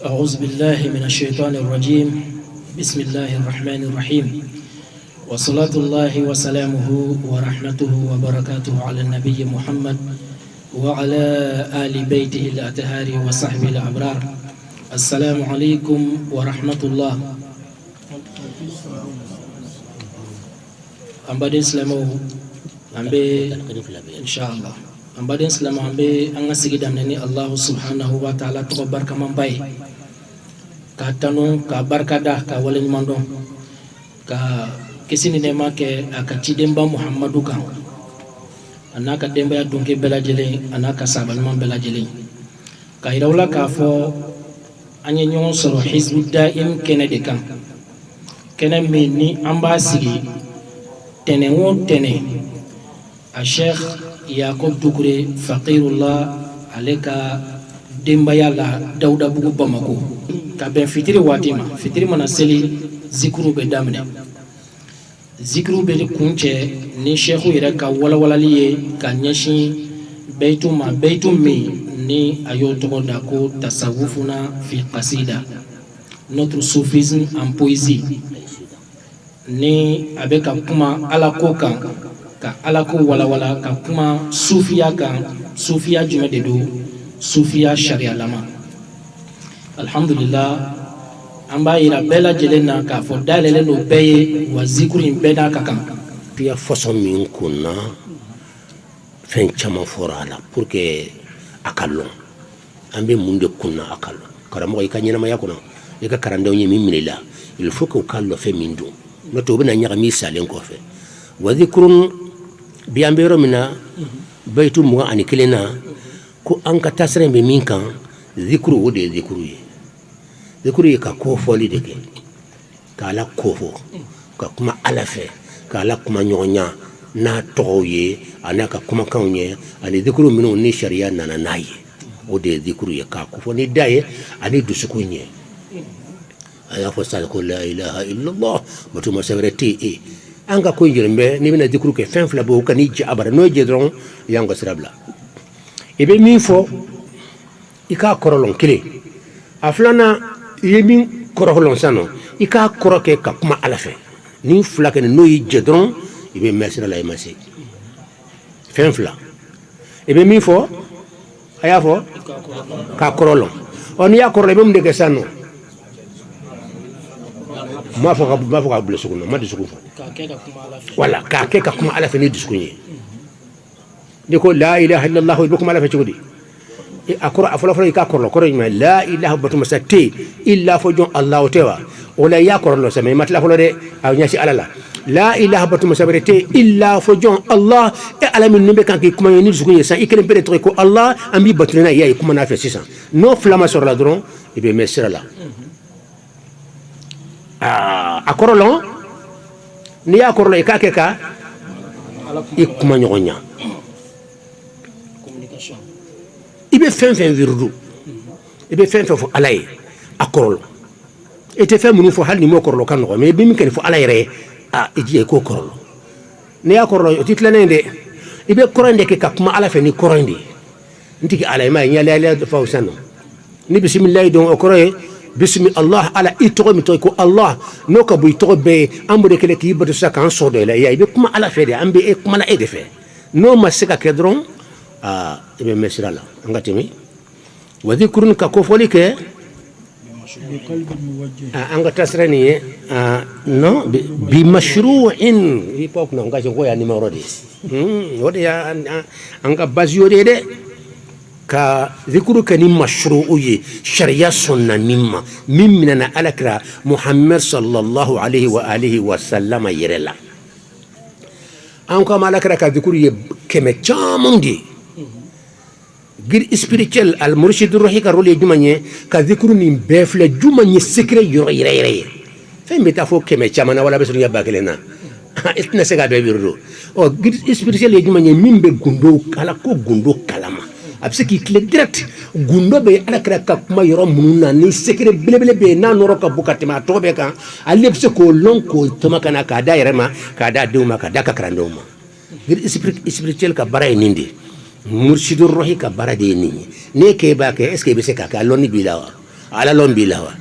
أعوذ بالله من الشيطان الرجيم بسم الله الرحمن الرحيم وصلاة الله وسلامه ورحمته وبركاته على النبي محمد وعلى آل بيته الأطهار وصحبه الأبرار السلام عليكم ورحمة الله أمبادين سلامو أمبي إن شاء الله أمبادين سلامو أمبي أنغا سيدنا نني الله سبحانه وتعالى تبارك من باي كاتانو كبركة كولن مندو كسيني نما كأكتشيدمبا محمدو كان anaka demba ya dunke bela jele anaka saban man bela jele kairawla ka fo anye nyon soro hizbud daim kene de kan kene ni ambasigi tene won tene a sheikh yakub dukure faqirullah aleka demba yalla dauda bugu bamako ka ben fitiri watima fitiri mana seli zikru be damne zikru be kunche ni sheikhu yɛrɛ ka walawalali ye ka ɲɛsin beitu min ni a y'o tɔgɔ da ko tasawufuna fi qasida notre soufisme en poésie ni a bɛ ka kuma ala ko kan ka ala ko walawala ka kuma sufiya kan sufiya jumɛn de don sufiya sariyalama alhamdulillah an b'a yira bɛɛ lajɛlen na k'a fɔ dayɛlɛlen don bɛɛ ye wa zikuru in bɛɛ n'a ka kan pia façon min kunna fen chama forala pour que akalon ambe munde kunna akalon karamo ika nyina ma yakuna ika karande onye mimila il faut que kallo fe mindu no to bina nyaka mi salen ko fe wa dhikrun bi ambero mina baytu mu ani kelena ko an ka tasre be min kan dhikru wode dhikru ka ko foli de ke kala kofo ka kuma ala fe kala kuma nyonya na toye anaka kuma kaunye ani dhikru minu ni sharia nana naye ode dhikru ya ka ko ni daye ani dusukunye aya fo sal ko la ilaha illa allah batuma sabrati anga ko njirmbe ni bina dhikru ke fen flabo kani jabara no jedron yanga sirabla ibe min fo ika korolon kile aflana yemin korolon sano ika koroke ka kuma alafe ni fula kene no yi jedron ibe mesira la imasi fen fula ibe mi fo aya fo ka korolon on ya korole be mde kesano ma fo ka bule sukuno ma disuku fo wala ka ke ka kuma ala fe ni disukunye ni ko la ilaha illa allah ibukum ala fe chugudi akora afala ka korlo koro ma la ilaha batuma satti illa fo jon allah tewa wala ya korlo sama matla fo de aw nyasi alala la ilaha batuma sabrete illa fo jon allah e ala min numbe kan ki kuma ni zukunye sa ikene bere to ko allah ambi batuna ya kuma na fe 600 no flama sur la dron e be mesra la akorlo ni ya korlo ka ke ka ikuma nyonya ibe fen virdu ibe fen fo alay akorlo ete fe munu fo halni mo korlo kan no mais bi mi ken fo alay re ejie ko korlo ne akorlo titlane de ibe korande ke kapma ala fe ni korande ndiki alay ma nyala ala fa usano ni bismillah don okoroye bismi allah ala ito mi to ko allah no ka bu to be ambude kele ki bado sa kan so de la ya ibe kuma ala fe de ambe e kuma la e de fe no masika kedron ibe mesira la ngatimi wa dhikrun ka ko folike anga tasrani no bi mashru'in ipok no ngaje ko ya numero de wode ya anga bazio de ka dhikru kani mashru'u ye sharia sunna mimma alakra muhammad sallallahu alaihi wa alihi wa sallama yirela anka malakra ka dhikru ye keme chamundi gir spirituel al murshid ruhi ka role jumanye ka dhikru ni befle jumanye secret yoro yire fe meta fo keme chamana wala besu ya bakelena itna sega be birdo o gir spirituel jumanye mimbe gundo kala ko gundo kalama abse ki clé direct gundo be ala kra ka kuma yoro mununa ni secret belebele be na noro ka bukati ma tobe kan alle bse ko lon ko toma kana ka da yerema ka da duma ka da ka krandoma gir spirituel ka bara nindi mursidur rohi ka bara de ni ne ke ba ke est ce que be se ka lonni bilawa ala lombi la wa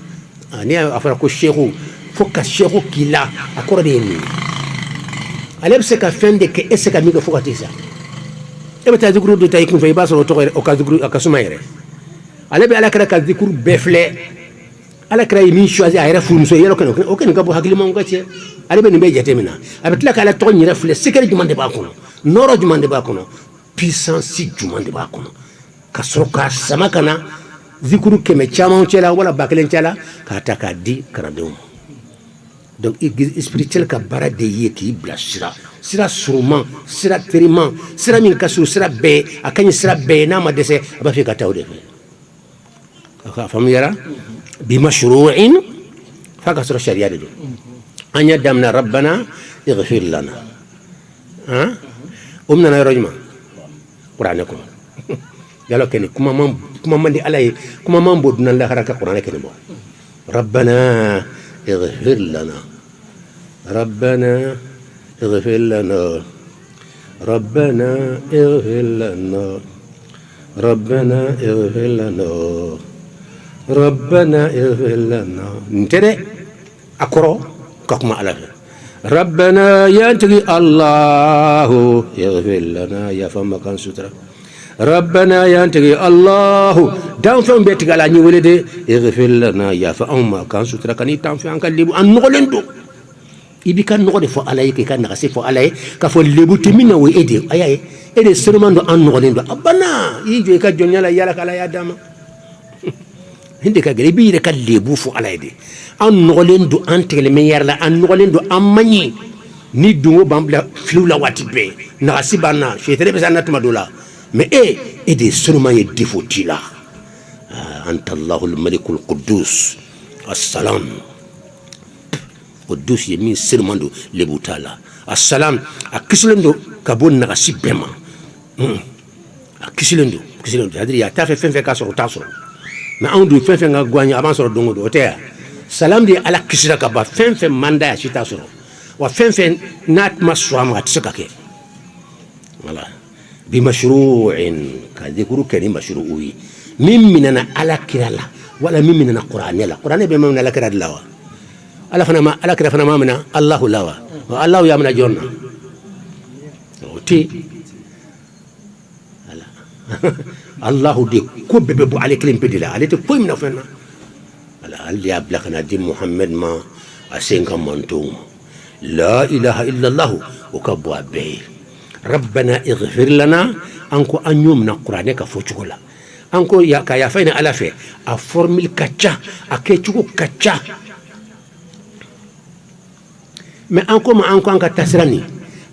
ani afara ko sheikhu foka sheikhu kila akora de ni ale se ka fende ke ese ka mi ko foka tisa e bata zikru do tay kun fa ibaso to o ka zikru akasuma yere ale be ala kara ka zikru befle ala kara mi choisi ayra furmuso yelo kan o kan ka bo hakili mo ngati ale be ni be jatemina abetla ka ala to nyira fle sekere jumande ba kono noro jumande ba kono puissance jumande ba kono kasroka samakana zikuru keme chama chela wala bakelen chela ka taka di karadum donc spirituel ka bara de yeki blasira sira surman sira teriman sira min kasu sira be akany sira be na ma dese ba fi ka tawde ka famiyara bi mashru'in fa kasra sharia de anya damna rabbana ighfir lana ha umna na rojma qur'anakum yalo kene kuma man di alay kuma man boduna la haraka qur'an kene bo rabbana اغفر لنا ربنا اغفر لنا ربنا اغفر لنا ربنا اغفر لنا ربنا اغفر لنا نتري اقرا كما على ربنا ينتقي الله يغفر لنا يا فما كان سترة ربنا ينتقي الله دام فهم بيتك على نيولد يغفر لنا يا فما كان سترة كان يتام في أنك اللي أن نغلندو ibi kan nogode fo alay ke kan nagasi fo alay ka fo lebu timina we ede ayaye ede sermando an nogolendo abana yijo ka jonyala yala kala ya dama hinde ka gele bi de ka lebu fo alay de an nogolendo an tele me yarla an nogolendo amani ni dungo bambla fiula watibe nagasi bana shetere be sanatuma dola mais ede sermando ye defotila anta allahul malikul quddus assalam قدوس يمين سرماندو لبوتالا السلام اكسلندو كابون نغسي بما اكسلندو هادري يا تافي فين كاسو تاسو ما اندو فين غواني ابان سو دونغو دوتيا سلام دي على كسرا كبا فين ماندا شي تاسو وفين نات مسوا ما تسكاكي والله بمشروع كذكر كلمه مشروعي مننا على كرالا ولا مننا قران لا قران بما لا كرا لا ala fana ma mina Allahu lawa wa Allahu ya mina jonna oti ala Allahu de ko bebe bu ale klim pedila ale te ko mina fena ala al ya blakana di Muhammad ma asenga mantum la ilaha illa Allah wa kabwa be rabbana ighfir lana anko anyum na qur'ane ka fochugola anko ya ka ya faina ala fe a formule kacha akechugo kacha mais encore anka tasrani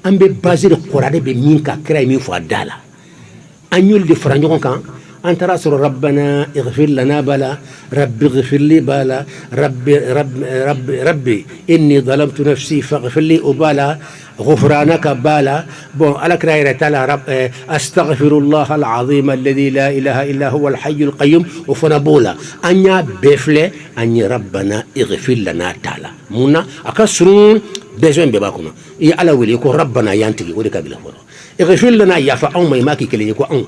ambe basé de qur'an be min ka kra mi fo dala anyul de franjon kan antara sur rabbana ighfir lana bala rabbi ighfir li bala rabbi inni zalamtu nafsi faghfir li ubala غفرانك بالا بون على كرايرة تعالى رب استغفر الله العظيم الذي لا اله الا هو الحي القيوم وفنبولا انيا بفله اني ربنا اغفر لنا تعالى منا اكسرون بيزون بباكنا يا على ولي يكون ربنا ينتقي ودي كاغلا اغفر لنا يا فاون ما ماكي كلي يكون ان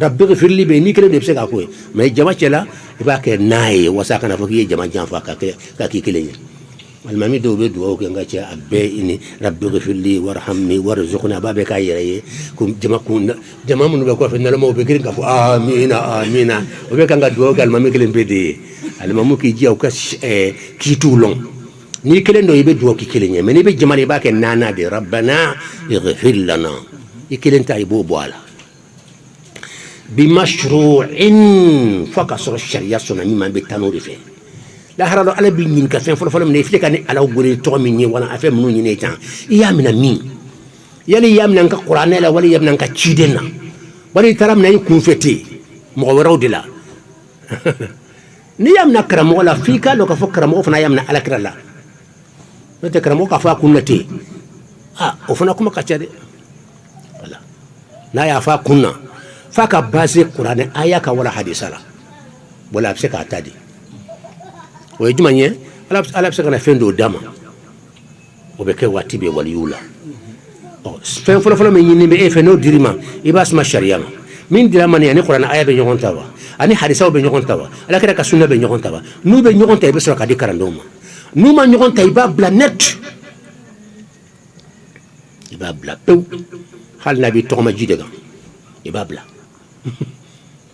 رب اغفر لي بني كلي دبسك اكو ما جما تشلا يباك ناي وساكنا فكي جما جان فاكا كاكي كلي المامي دو بدو كي غاتي ابي اني ربي اغفر لي وارحمني وارزقنا بابك ايري كم جما من بكو في نلمو بكرين كفو امين امين وبك غادو قال مامي كلين بدي المامو كي جيو كاش كي تولون ني كلين دو يبدو كي كلين مي بي جمال باك نانا دي ربنا اغفر لنا يكلين تاي بو بوالا بمشروع فكسر الشريعه سنه مي ما بتانوري في لا هرالو على بين كافين فلو من يفلك اني على غوري تو مني وانا افهم منو ني تان يا من مين يلي يا من انك قران لا ولا يا من انك تشيدنا بري ترام ناي كونفتي مو وراو دلا ني يا من كرم ولا فيكا لو كفكر مو فنا يا من على كرلا متى كرمو كفا كنتي وفنا كما كاتشادي ولا لا يا فا كنا فكا باسي قران اياك ولا حديث لا ولا بسكا تادي ويجمعني على بسكنا فندو داما وبكي واتيبي وليولا فين فلو من يني بي فنو ديرما يباس ما شريان min dira mani ani qur'an aya be nyogon tawa ani hadisa be nyogon tawa ala kira ka sunna be nyogon tawa nu be nyogon tawa be so ka di karandoma nu ma nyogon tawa ba bla net iba bla pew hal nabi to ma jide ga iba bla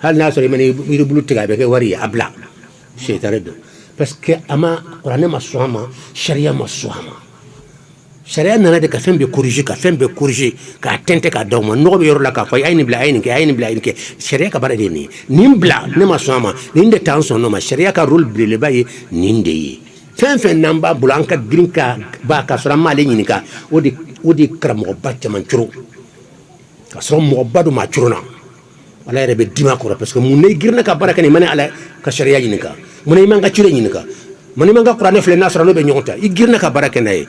hal na so mani mi bulu tiga be ke wari abla shaytan do parce que ama qur'an ma suama sharia ma suama sharia nana de ka fembe corriger ka tente ka dawma no be yor la ka fay ayni bla ayni ke sharia ka barade ni nimbla ne ma suama ninde tanson no ma sharia ka rule ble le baye ninde yi fen namba bulanka grinka ba ka sura male ni ka odi kramo bacca man churo ka so mo badu ma churo na ala rebe dima ko parce que mun ne girna ka baraka ni mane ala ka sharia ni ka mun ne manga churo ni ka mun ne manga qur'an fle nasra no be nyonta i girna ka baraka nay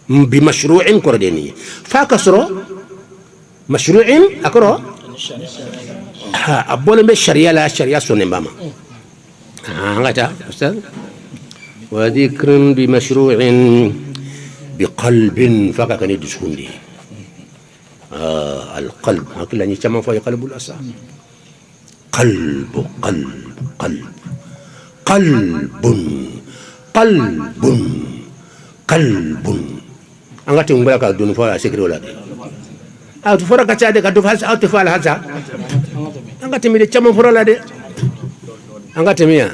بمشروع كرديني فاكسرو مشروع اكرو ابون بالشريعه لا شريعه سنن باما غاتا استاذ وذكر بمشروع بقلب فكان يدشوندي القلب هكذا ني كما في قلب الاسى قلب angati ngba ka dunu fa sekri wala a to fora ka tiade ka do fa a to fa la haza angati mi de chama fora la de angati mi ya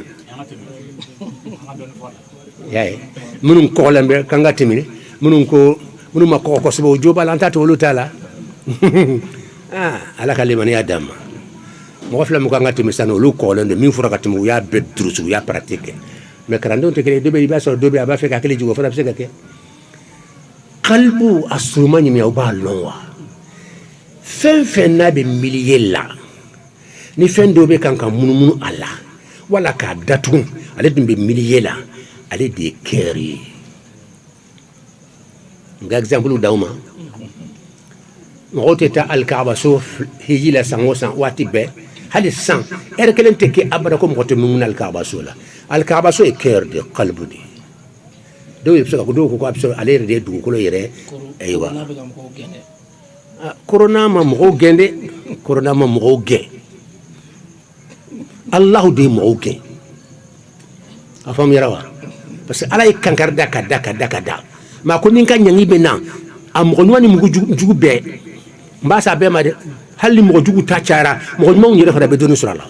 yaay munum ko lambe ka ngati mi munum ma ko so joba la ntata wala tala ala kalimani adam mo fla mo ka ngati mi sano lu ko lande mi fora ka timu ya bedrusu ya pratique mais karando te kele dobe ba so dobe aba fe ka kele jugo fora se ka ke qalbu asumani mi oba lonwa fen na be miliyela ni fen dobe kanka munumunu ala wala ka datu ale dumbe miliyela ale de keri nga exemple dauma ngoteta al-kaaba suf hijila sangosa watibe hali san kelen teke abada ko ngote mun al-kaaba sola al-kaaba so e cœur de qalbu di do yebsa ko do ko abso ale de dun ko yere aywa corona ma mo gende allah de mo ge afam yarawa parce que ala kankar daka ma ko nin kan nyangi bena am ko nwani mu jugu be mbasa be ma de halli mo jugu ta cara mo mo nyere fa be donu surala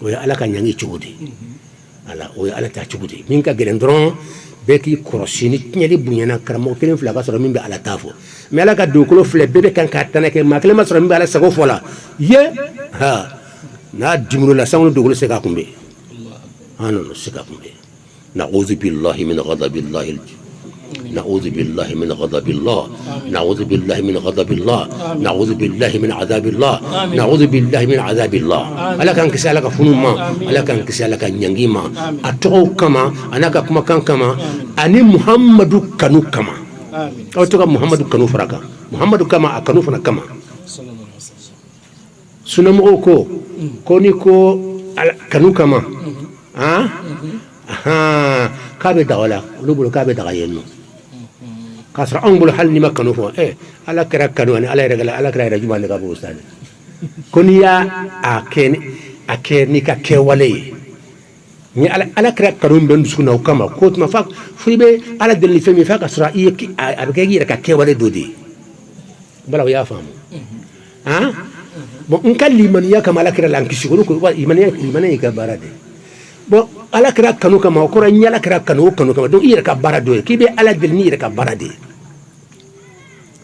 oya ala kan nyangi chugudi ala oya ala ta chugudi min ka gelen dron be ki korosini nyeli bunyana karamo kelen fla ka soro min be ala tafo me ala ka dokolo fle bebe kan ka tanake ma kelen ma soro min be ala sago fola ye ha na dimuro la sangolo dokolo se ka kumbe non se ka kumbe na'udhu billahi min ghadabillahi نعوذ بالله من غضب الله نعوذ بالله من غضب الله نعوذ بالله من عذاب الله نعوذ بالله من عذاب الله الا كان كسالك فنما الا كان كسالك نيانغيما اتو كما انا كما كان كما اني محمد كانوا كما او تو محمد كانوا فرقا محمد كما كانوا فنا كما صلى الله عليه وسلم سنمو كوني كو كانوا كما كابي داولا لوبو كابي داينو kasra angul hal ni makano fo ala kara kanu ani ala regala ala kara rajuma le gabo ustad koniya akeni ka kewale ni ala kara kanu ben sukuna kama ko ma fa fuibe ala del femi fa kasra yeki abgegi ka kewale dodi bala ya famu bon in kalli man ya kama ala kara lankisi ko imani ka barade bon ala kara kanu kama ko ran yala kara kanu kama do ira ka barado kibe ala del ni ira ka barade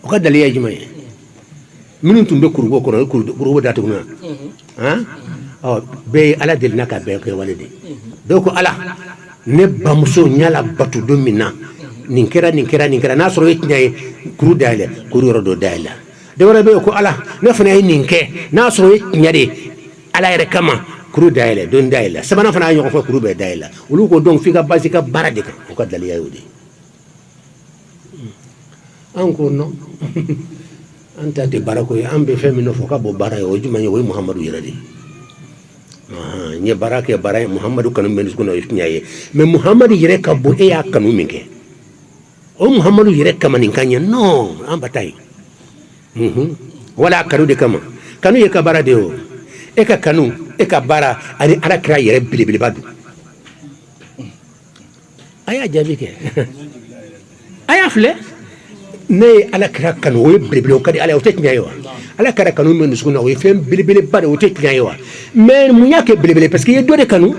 o ka daliya jumay minun tumbe kurgo ko kurgo datu na be ala del naka be ko walide do ko ala ne bamuso nyala batu do mina ninkera na soro yitnay kuru dale kuru rodo dale de wara be ko ala ne fana ninke na soro yitnyade ala ere kama kuru dale don dale sabana fana yo ko kuru be dale ulu ko don fika basika barade ko ka daliya yodi anko no anta de barako ambe femino foka bo bara o juma yo muhammadu yirade nye barake bara muhammadu kanu men ko no nyaye me muhammadu yire ka bo e yakanu minke o muhammadu yire ka manin kanya no ambatai wala kanu de kama kanu ye ka bara de o e ka kanu e ka bara ani ala kira yɛrɛ belebeleba don a y'a jaabi kɛ a y'a filɛ ne ye ala kira kanu o ye belebele o ka di ala ye o tɛ tiɲɛ ye wa ala kira kanu min dusukun na o ye fɛn belebeleba de o tɛ tiɲɛ ye wa mais mun y'a kɛ belebele parce que i ye dɔ de kanu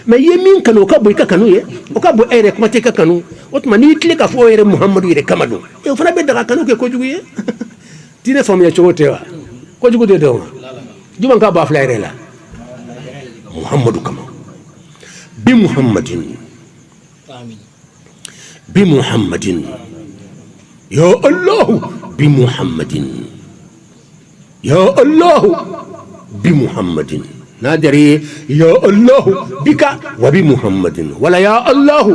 mais i ye min kanu o ka bon i ka kanu ye o ka bon e yɛrɛ kuma tɛ i ka kanu o tuma n'i tile k'a fɔ o yɛrɛ muhamadu yɛrɛ kama don o fana bɛ daga kanu kɛ kojugu ye diinɛ faamuya cogo tɛ wa kojugu tɛ dɔn wa juma k'a ba fila yɛrɛ la muhamadu kama bi muhammadin بمحمد يا الله بمحمد يا الله بمحمد نادري يا الله بك وبمحمد ولا يا الله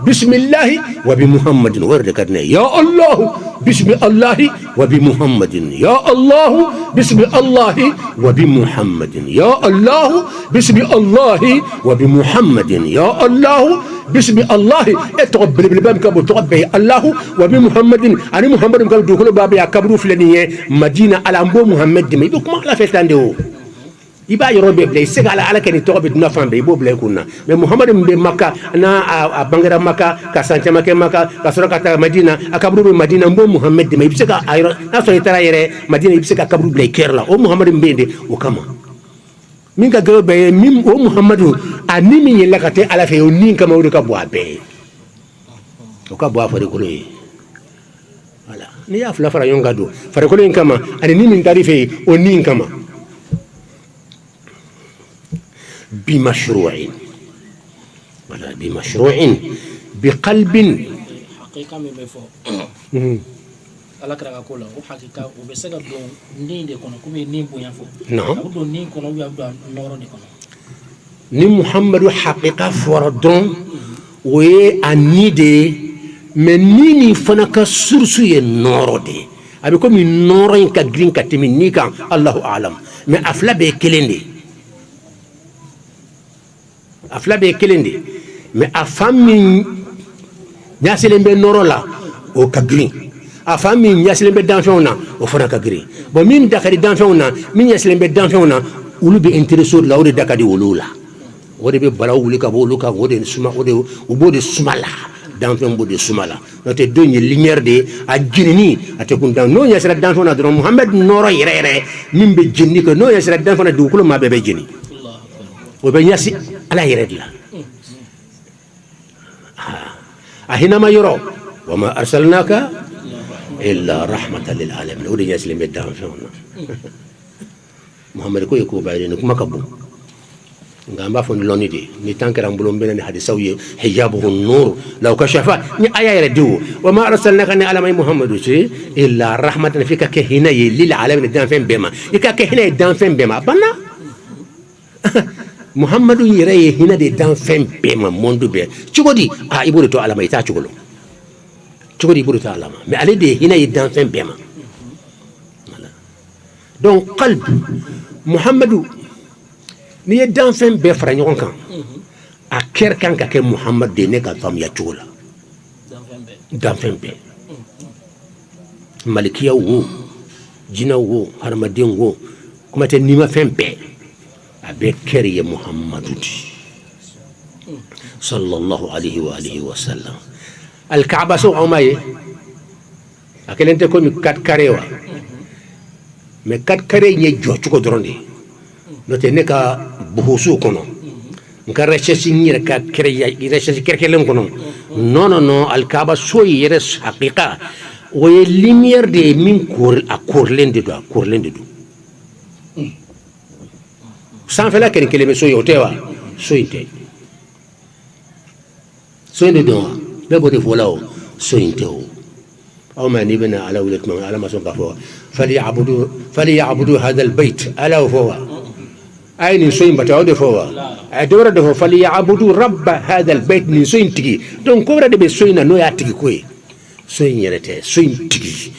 بسم الله وبمحمد وردكرنا يا الله بسم الله وبمحمد يا الله بسم الله وبمحمد يا الله بسم الله وبمحمد يا الله بسم الله اتقبل بالباب كابو تقبل الله وبمحمد انا محمد كابو دخل باب يا كبرو فلانيه مدينه على امبو محمد دي بكم على فتاندو iba yoro be blay sega ala ken to be duna fambe bo blay kunna mais muhammad mbe makka na a bangara makka ka sancha makka makka ka sura kata madina akabru be madina mbo muhammad de ibi sega ayro na so itara yere madina ibi sega kabru blay kerla o muhammad mbe de o kama min ga go be mim o muhammadu animi yella kate ala fe o nin kama o ka bo abe o ka bo afare ko le wala ni ya fla fara yonga do fare ko le kama ani min tarife o nin kama بمشروع ولا بمشروع بقلب حقيقة من بفو ala kara ko la o hakika o be se ka don ni de kono ko ni bonya fo non o don ni kono ya do noro de kono ni muhammadu haqiqa foradon o ye ani de mais ni fana ka sursu ye noro de abi ko mi noro in ka green ka temi ni kan Allahu a'lam mais afla be kelende afla be kelende mais a fami nyaselen be noro la o ka green a fami nyaselen be danfon na o fana ka green bon min dakari danfon na min nyaselen be danfon na ulu be interesso la o de dakadi wolula o de be bala wuli ka bo luka o de suma o de o bo de sumala danfon bo de sumala no te donye lumière de a jinni ate kun dan no nyasela danfon na don muhammad noro yere min be jinni ko no nyasela danfon na du kulo ma be jinni o be nyasi ala yere la ahina ma yoro wama arsalnaka illa rahmatan lil alamin o de nyasi le medan fona muhammad ko yeko bayre ne kuma kabu ngamba fon loni de ni tankara mbulom benen hadisaw ye hijabuhu nur law kashafa ni aya yere diwo wama arsalnaka ni alamay muhammadu ci illa rahmatan fika ke hina ye lil alamin dan fen bema ika ke hina dan fen bema banna muhammadu yere ye hina de dan fen bema mondu be cugodi a ibudo to alama ita cugolo cugodi ibudo to alama mais ale de hina ye dan fen bema donc qalb muhammadu ni ye dan fen be fara ɲɔgɔn kan a kɛr kan ka kɛ muhammad de ne ka faamuya cogo la dan fen be malikiya wo jina wo hadamaden wo kuma tɛ nima fen bɛɛ a bɛ kɛr ye muhammadu di sallallahu alaihi wa alihi wa sallam alkaaba so aw ma ye a kelen tɛ komi 4 carré wa mais 4 carré ɲɛ jɔ cogo dɔrɔn de note ne ka buhusu kono nka recherche nyere ka recherche kerkelen kono non alkaaba so yere haqiqa o ye lumière de min korlende do sans fela ken keleme so yotewa so inte so inde do be bode folao so inte o aw ma ni bena ala wulat ma ala ma so ka fo فليعبدوا هذا البيت الا هو أين سوين بتاعود فوا أدورة ده فليعبدوا رب هذا البيت من سوين تجي دون كورة ده بسوين نو ياتجي كوي سوين يرته سوين تجي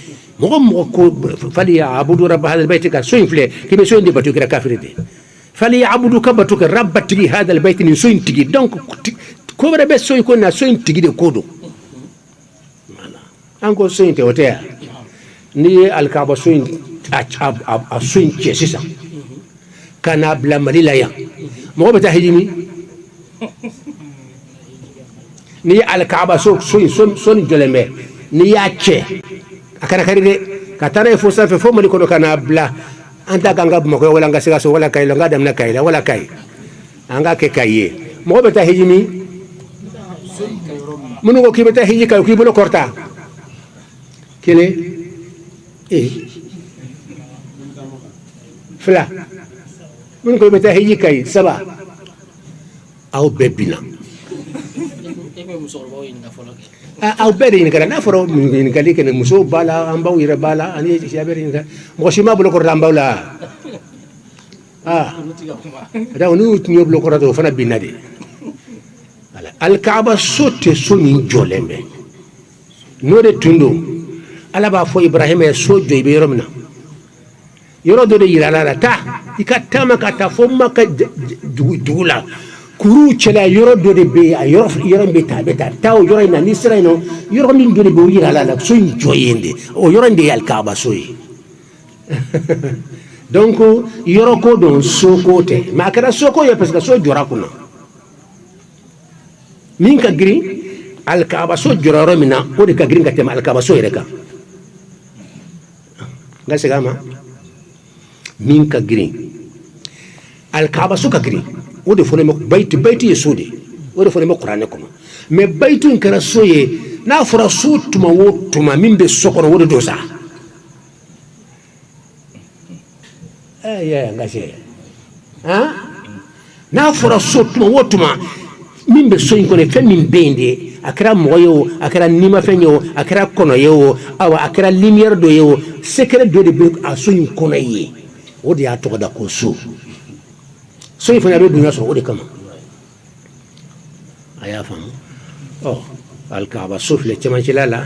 فليعبدوا رب هذا البيت كسوين فلي كي بسوين دي بتوع كذا كافر ده فليعبدوا كبتوع رب تجي هذا البيت من سوين تجي دون كورة بسوين كنا سوين تجي ده كودو أنكو سوين تهوتها ni alkaaba so a so in cɛ sisan ka n'a bila mali la yan mɔgɔ bɛ taa hiji min ni alkaaba so ni jɔlen bɛ n'i y'a cɛ a kana kari dɛ ka taa n'a ye fo sanfɛ fo mali kɔnɔ ka n'a bila an ta k'an ka bamakɔ wala an ka sikaso wala kayi la n ka daminɛ kayi la wala kayi an ka kɛ kayi ye mɔgɔ bɛ taa hiji min minnu ko k'i bɛ taa hiji kayi k'i bolo kɔrɔta kelen fila minnu ko i bɛ taa hiji kayi saba aw bɛɛ binna aw bɛɛ de ɲininkara n'a fɔra ɲininkali kɛ musow b'a la an baw yɛrɛ b'a la ani siya bɛɛ de ɲininka mɔgɔ si m'a bolo kɔrɔta an baw la donc n'u tun y'o bolo kɔrɔta o fana binna de alikaaba so tɛ so min jɔlen bɛ n'o de tun don ala b'a fɔ ibrahima ye so jɔ i bɛ yɔrɔ min na yɔrɔ dɔ de yira la taa i ka taama ka taa fo maka dugu la kuruw cɛla yɔrɔ dɔ de bɛ yen a yɔrɔ bɛ taa a bɛ taa o yɔrɔ in na n'i sera yen nɔ yɔrɔ min dɔ de bɛ o yira la so in jɔ yen de o yɔrɔ in de ye alikaaba so ye donc yɔrɔ ko don so ko tɛ mais a kɛra so ko ye parce que so jɔra kunna min ka girin alikaaba so jɔra yɔrɔ min na o de ka girin ka tɛmɛ alikaaba so yɛrɛ kan n ka segin a ma min ka girin alikaaba so ka girin o de fɔlen bɛ bayitu ye so de o de fɔlen bɛ kuranɛ kɔnɔ mais bayitu in kɛra so ye n'a fɔra so tuma o tuma min bɛ so kɔnɔ o de don sa n ka se n'a fɔra so tuma o tuma min bɛ so in kɔnɔ fɛn min bɛ yen de a kɛra mɔgɔ ye o a kɛra nimafɛn ye o a kɛra kɔnɔ ye o awa a kɛra lumière dɔ ye o secret dɔ de bɛ a so in kɔnɔ ye o de y'a tɔgɔ da ko so so in fana bɛ bonya sɔrɔ o de kama a y'a faamu alikaaba so filɛ cɛmancɛla la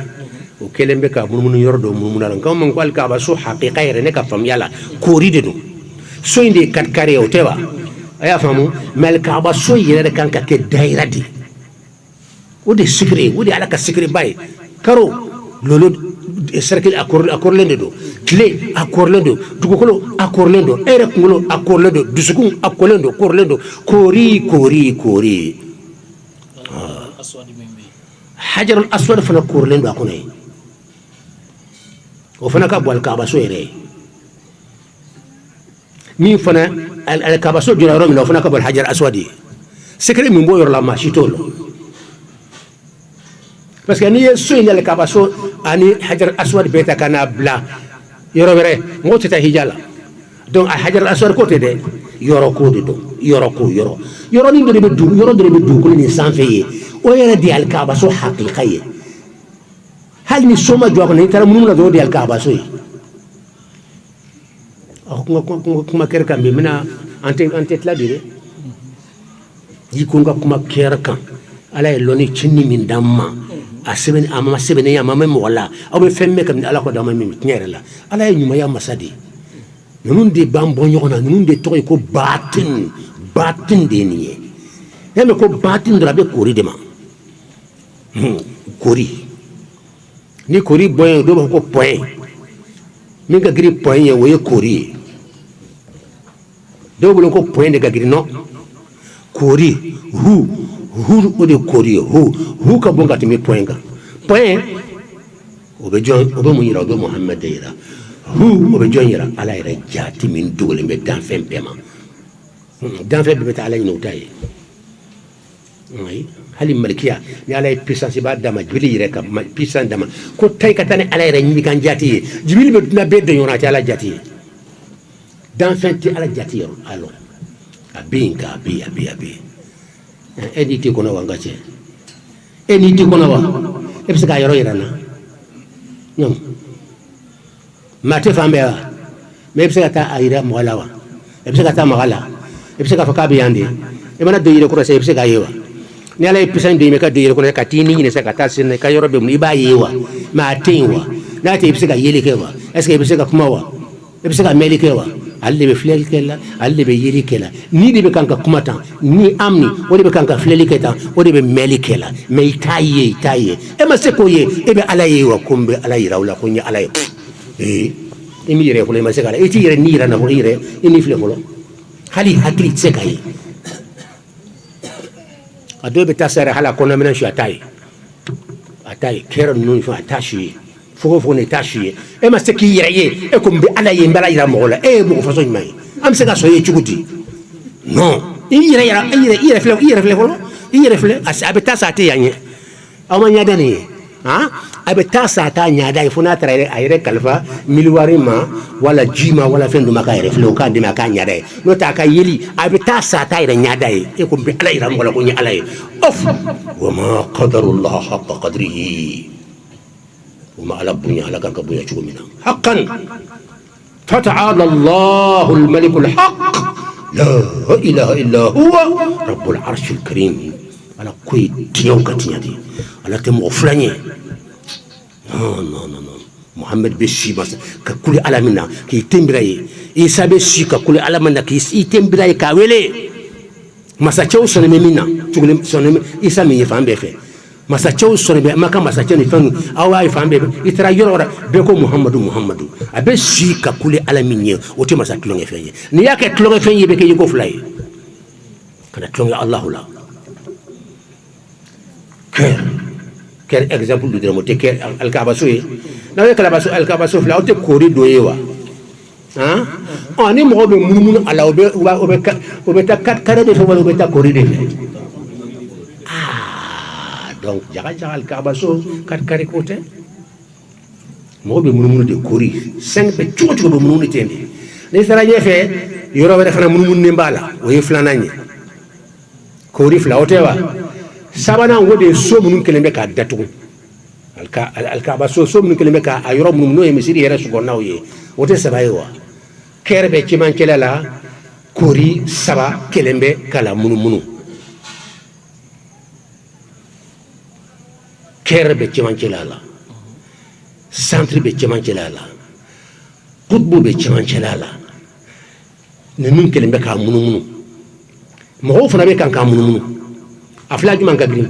o kɛlen bɛ ka munumunu yɔrɔ dɔ munumunu la nka man ko alikaaba so hakika yɛrɛ ne ka faamuya la koori de don so in de ye kari-kari ye o tɛ wa a y'a faamu mais alikaaba so yɛrɛ de kan ka kɛ dayira de o de sikiri o de ala ka sikiriba ye karo lolo cercle a kɔrɔlen de don tile a kɔrɔlen don dugukolo a kɔrɔlen don e yɛrɛ kunkolo a kɔrɔlen don dusukun a kɔrɔlen don kɔrɔlen don koori hajarul aswad fana kɔrɔlen don a kɔnɔ ye o fana ka bɔ alikaaba so yɛrɛ ye min fana alikaaba so jɔra yɔrɔ min na o fana ka bɔ hajar aswad ye secret min b'o yɔrɔ la maa si t'o dɔn parce que n'i ye so in da alikaaba so ani hajar aswad bɛɛ ta ka n'a bila yɔrɔ wɛrɛ mɔgɔ tɛ taa hija la donc a hajar aswad ko tɛ dɛ yɔrɔ ko de don yɔrɔ ko yɔrɔnin dɔ de bɛ dugukolo nin sanfɛ ye o yɛrɛ de ye alikaaba so hakika ye hali ni so ma jɔ a kɔnɔ n'i taara munumunu na dɔrɔn o de ye alikaaba so ye kuma kɛra kan bi mina an tɛ tila de dɛ i ko n ka kuma kɛra kan ala ye lɔnni cini min d'an ma a ma sɛbɛnni a ma mɛn mɔgɔ la aw bɛ fɛn bɛɛ kabini ala ko d'an ma min tiɲɛ yɛrɛ la ala ye ɲumanya masa de ye ninnu de b'an bɔ ɲɔgɔn na ninnu de tɔgɔ ye ko batin de ye nin ye e mɛn ko batin dɔrɔn a bɛ koori de ma koori ni koori bɔn ye dɔw b'a fɔ ko pɔn min ka girin pɔn ye o ye koori ye dɔw bolo ko pɔn de ka girin nɔ koori hu o de koori ye hu ka bon ka tɛmɛ pɔn kan pɔn o bɛ mun yira o bɛ muhammed de yira hu o bɛ jɔn yira ala yɛrɛ jaati min dogolen bɛ danfɛn bɛɛ ma danfɛn bɛɛ bɛ taa ala ɲini o ta ye hali malikiya ni ala ye puissance b'a d'a ma jibili yɛrɛ ka puissance d'a ma ko tayi ka taa ni ala yɛrɛ ɲini kan jaati ye jibili bɛ dunan bɛɛ dɔn ɲɔgɔn na a tɛ ala jaati ye danfɛn tɛ ala jaati yɔrɔ a lɔn a bɛ yen nka a bɛ yen e n'i tɛ kɔnɔ wa n ka cɛ e n'i tɛ kɔnɔ wa e bɛ se k'a yɔrɔ yira n na maa tɛ fan bɛɛ wa mɛ e bɛ se ka taa a yira mɔgɔ la wa e bɛ se ka taa mɔgɔ la e bɛ se k'a fɔ k'a bɛ yan de e mana don yiri kɔrɔ sisan e bɛ se k'a ye wa ni ala ye puissance don i ma ka don yiri kɔrɔ ka t'i ni ɲini sisan ka taa sen i ka yɔrɔ bɛ mun i b'a ye wa mɛ a tɛ yen wa n'a tɛ i bɛ se ka yeli kɛ wa est ce que i bɛ se ka kuma wa i bɛ se ka mɛli kɛ wa ale de bɛ filɛli kɛ la ale de bɛ yeli kɛ la ni de bɛ kan ka kuma tan ni am ni o de bɛ kan ka filɛli kɛ tan o de bɛ mɛli kɛ la mɛ i t'a ye e ma se k'o ye e bɛ ala ye wa ko n bɛ ala yira aw la ko n ye ala ye imi yere folo ma se kala eti yere ni rana folo yere ini fle folo hali hakli se kai ado be tasara hala kona mena shi atai kero nun fa tashi foko ne tashi e ma se ki yere e ko be ala ye mbala ira mola e mo fa so mai am se ka so ye chukuti non yere fle yere fle abe tasate yanye awma nyada ni abe tasata nyada ifuna tare ayre kalfa milwari ma wala jima wala fendu maka yere fle ka de maka nyada no ta ka yeli abe tasata ire nyada e ko be ala ira mola ko nya ala of wa ma qadarullah haqqa qadrihi wa ma ala bunya ala kan ka bunya chugumina haqqan fata'ala allahul malikul haqq لا إله إلا هو رب العرش الكريم على كوي تيوم كتيادي على تم غفلاني non محمد بشي بس ككل على منا كي تمبراي إيسا بشي ككل على منا كي تمبراي كاويلي مساتشو سنمي منا تقول سنمي إيسا مي يفهم بفه مساتشو سنمي ما كان مساتشو نفهم أو يفهم بفه يترى يورا بيكو محمد أبشي ككل على منا وتي مساتشو نفهم نياك تلون نفهم بكي يكو فلاي كنا تلون الله لا كير example du dramo te كير الكاباسوي ناوي كلاباسو الكاباسو فلا اوتي كوري دويوا اني مو بي منمون على وبتا كات كاري دي فوالو بتا كوري دي donc jaga الكاباسو كات كاري كوتي مو بي منمون دي كوري 5 be chuko be منمون tendi ni sara jefe yoro be fana منمون ni mbala o flanani kori fla otewa sabana ngode so munun kelembe ka datu alka so munun kelembe ka ayoro munun no emisiri yere sugo nawye wote sabayewa kerbe kiman kelela kori saba kelembe kala munun kerbe kiman kelela centre be kiman kelela qutbu be kiman kelela nenun kelembe ka munun mo fana be kan ka munun aflaji man gagrin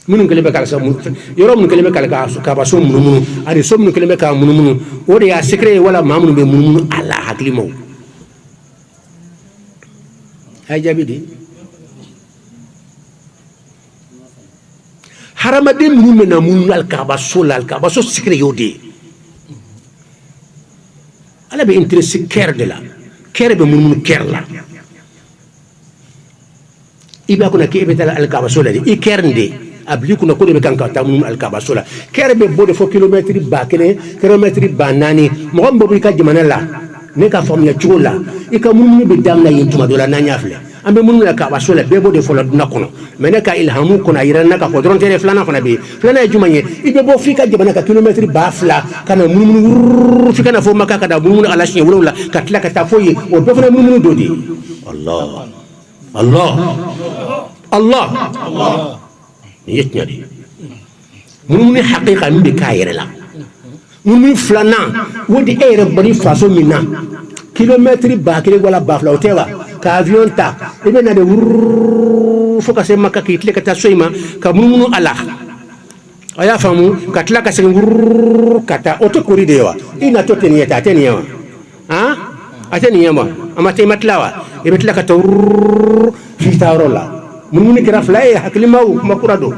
munun kele be kala sa yoro mun kele be kala ka ba so munun ari so mun kele be ka munun o de ya secret wala mamun be munun ala hakli mo hay jabidi harama de munun na munun al ka ba so secret yodi ala be interesse ker de la ker be munun ker la iba kuna ke betala alkaba sola di ikernde abli kuna ko de kanka tamun alkaba sola kerbe bode fo kilometri ba kene kilometri ba nani mo gombo bi ka jimana la ne ka fam ya chula ika mun be damna yintuma dola na nyafle ambe mun la ka ba sola be bode fo la duna kono mene ka ilhamu kuna irana ka ko dron tere flana fana be flana jumanye ibe bo fika jimana ka kilometri ba fla kana mun fika na fo maka kada mun ala shi wala ka tla ka ta foyi o be fana mun dodi الله يتنادي من حقيقة من بكاير لا من فلانا ودي اير بري فاسو منا كيلومتر باكري ولا بافلا وتوا كافيون تا ابن دي فوكا سي مكا كيتلي كتا سويما كمنو الله aya famu katla ka sen kata oto kori dewa ina to teniya ateniya ma amate matlawa ibetla ka tawr fi tarola mun kira fly haklimaw makurado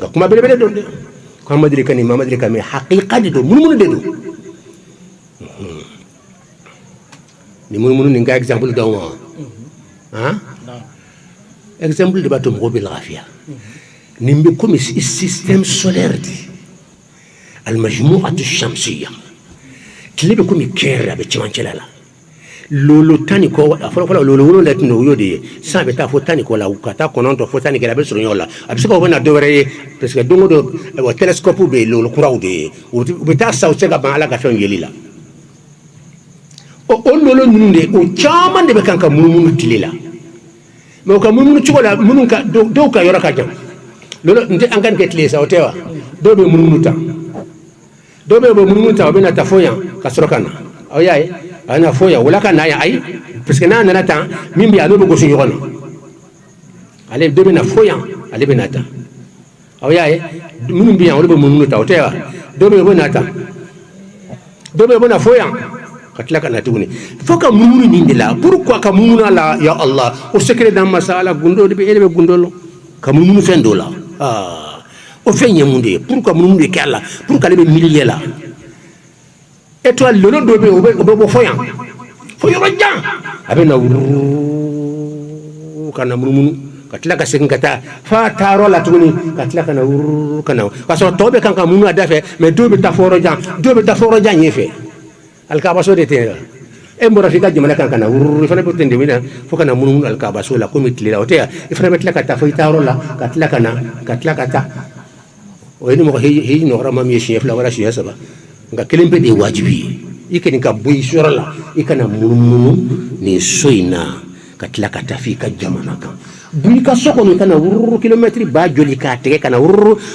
ga kuma bele do ko madri kani mamadri kami haqiqa do mun de do ni mun ni nga exemple do exemple de batum bil afia nimbe comme système solaire di المجموعة الشمسية تلبي كومي كيرا بتشمانشلالا lolo tani ko fala lolo let no yodi sa beta fo tani ko la ukata kononto fo tani kala be suronyola abisiko wona dowre parce que dongo do wa telescope be lolo kurawde o beta sa o sega ban ala ka fen yelila o lolo nunde o chama de be kanka mununu tilila mo ka mununu chugola munun ka do ka yora ka jam lolo nte angan ke tlesa o tewa do be mununu ta do be mununu ta be na tafoya ka sorokana o yaye ana foya wala kan na ay parce que na nata mimbi alo go so yono ale do na foya ale be nata aw yaye mimbi an wala be mununu ta o tewa do be nata do be bona foya katla kana tuguni foka munu ni ndila pourquoi ka munu la ya Allah o secret dans masala gundo de be elebe gundolo ka munu fendola o fenye munde pourquoi munu de kala pourquoi le millier là étoile le do be o be foya foyo rojan abena kana munu katla ka sen kata fa taro la tuguni katla kana kana kaso tobe kan ka munu adafe mais do be ta foro jan yefe alkabaso de tera e mbora fika jumala kan kana fana be tende mina fo kana munu alkabaso la comité la hotel e fana metla kata fo taro la katla kata o ni mo he no rama mi chef la wala chef saba nga kelembe de wajibi ikeni ka buy surala ikana munu ni soina katla kata fika jamana kan buy ka soko ni kana kilometri ba joli ka tege kana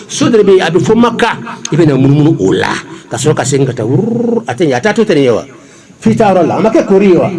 sodre be abi fo makka ibena munu ola kaso ka senga ta atenya tatu tene yawa fitaro la amake korea